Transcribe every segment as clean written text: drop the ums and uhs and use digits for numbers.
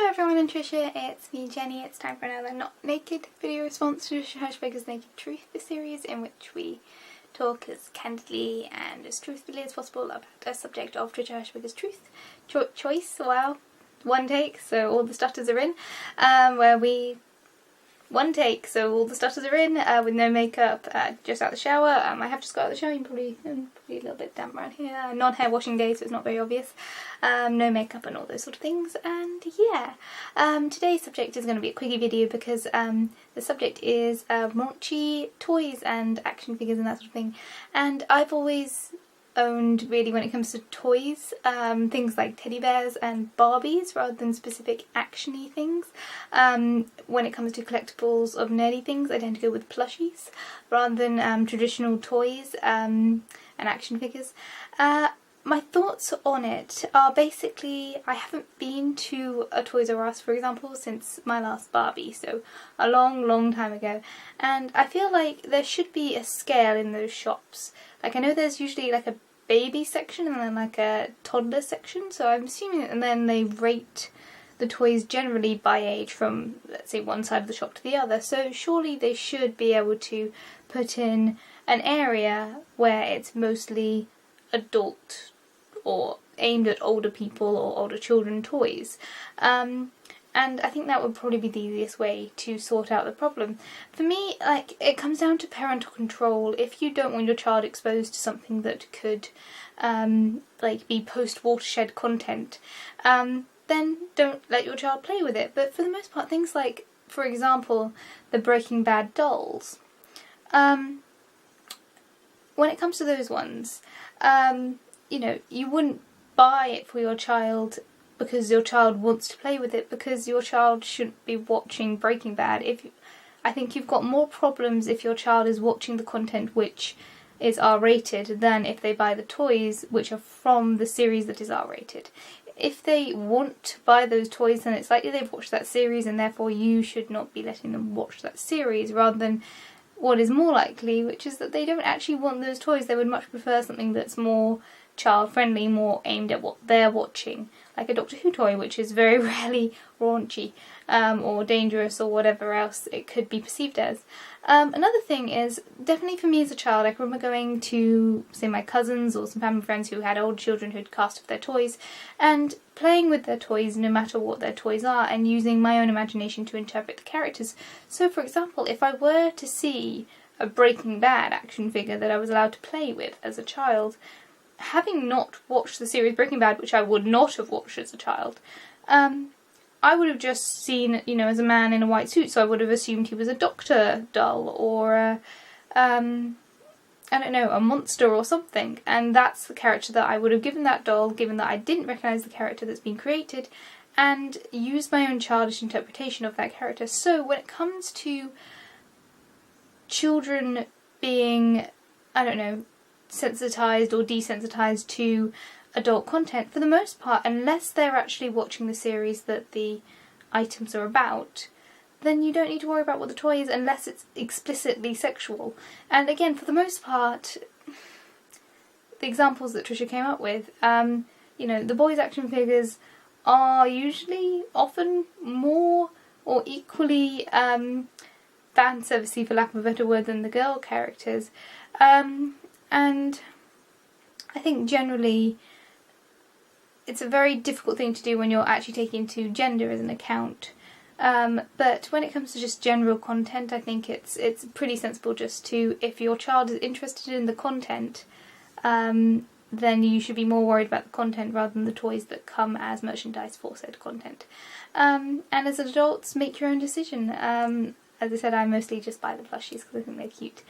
Hello everyone, I'm Trisha, it's me Jenny. It's time for another not naked video response to Trisha Hershberger's Naked Truth, the series in which we talk as candidly and as truthfully as possible about a subject of Trisha Hershberger's truth choice. Wow, one take, so all the stutters are in, one take, so all the stutters are in, with no makeup, just out the shower. I have just got out of the shower. I'm probably a little bit damp around here. Non-hair washing day, so it's not very obvious. No makeup and all those sort of things. And yeah, today's subject is going to be a quickie video because the subject is raunchy toys and action figures and that sort of thing. And I've always owned, really, when it comes to toys, things like teddy bears and Barbies rather than specific action-y things. When it comes to collectibles of nerdy things, I tend to go with plushies rather than traditional toys and action figures. My thoughts on it are basically, I haven't been to a Toys R Us, for example, since my last Barbie, so a long time ago, and I feel like there should be a scale in those shops. Like, I know there's usually like a baby section and then like a toddler section, so I'm assuming, and then they rate the toys generally by age from, let's say, one side of the shop to the other, so surely they should be able to put in an area where it's mostly adult or aimed at older people or older children toys. And I think that would probably be the easiest way to sort out the problem. For me, like, it comes down to parental control. If you don't want your child exposed to something that could like be post-watershed content, then don't let your child play with it. But for the most part, things like, for example, the Breaking Bad dolls, when it comes to those ones, you know, you wouldn't buy it for your child because your child wants to play with it, because your child shouldn't be watching Breaking Bad. I think you've got more problems if your child is watching the content which is R-rated than if they buy the toys which are from the series that is R-rated. If they want to buy those toys, then it's likely they've watched that series, and therefore you should not be letting them watch that series, rather than what is more likely, which is that they don't actually want those toys. They would much prefer something that's more child-friendly, more aimed at what they're watching, like a Doctor Who toy, which is very rarely raunchy or dangerous or whatever else it could be perceived as. Another thing is, definitely for me as a child, I remember going to, say, my cousins or some family friends who had older children who'd cast off their toys, and playing with their toys, no matter what their toys are, and using my own imagination to interpret the characters. So, for example, if I were to see a Breaking Bad action figure that I was allowed to play with as a child, having not watched the series Breaking Bad, which I would not have watched as a child, I would have just seen, you know, as a man in a white suit, so I would have assumed he was a doctor doll or I don't know, a monster or something, and that's the character that I would have given that doll, given that I didn't recognise the character that's been created, and used my own childish interpretation of that character. So when it comes to children being, I don't know, sensitised or desensitised to adult content, for the most part, unless they're actually watching the series that the items are about, then you don't need to worry about what the toy is unless it's explicitly sexual. And again, for the most part, the examples that Trisha came up with, you know, the boys' action figures are usually often more or equally fan servicey, for lack of a better word, than the girl characters. And I think generally it's a very difficult thing to do when you're actually taking into gender as an account. But when it comes to just general content, I think it's pretty sensible just to, if your child is interested in the content, then you should be more worried about the content rather than the toys that come as merchandise for said content. And as adults, make your own decision. As I said, I mostly just buy the plushies because I think they're cute.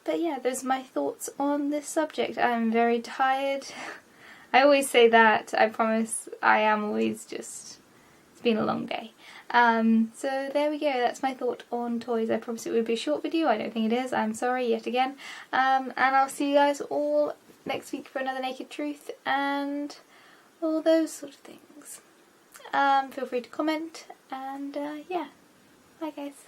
But yeah, those are my thoughts on this subject. I'm very tired. I always say that, I promise. I am always just, it's been a long day. So there we go, that's my thought on toys. I promised it would be a short video, I don't think it is, I'm sorry yet again. And I'll see you guys all next week for another Naked Truth and all those sort of things. Feel free to comment, and yeah, bye guys.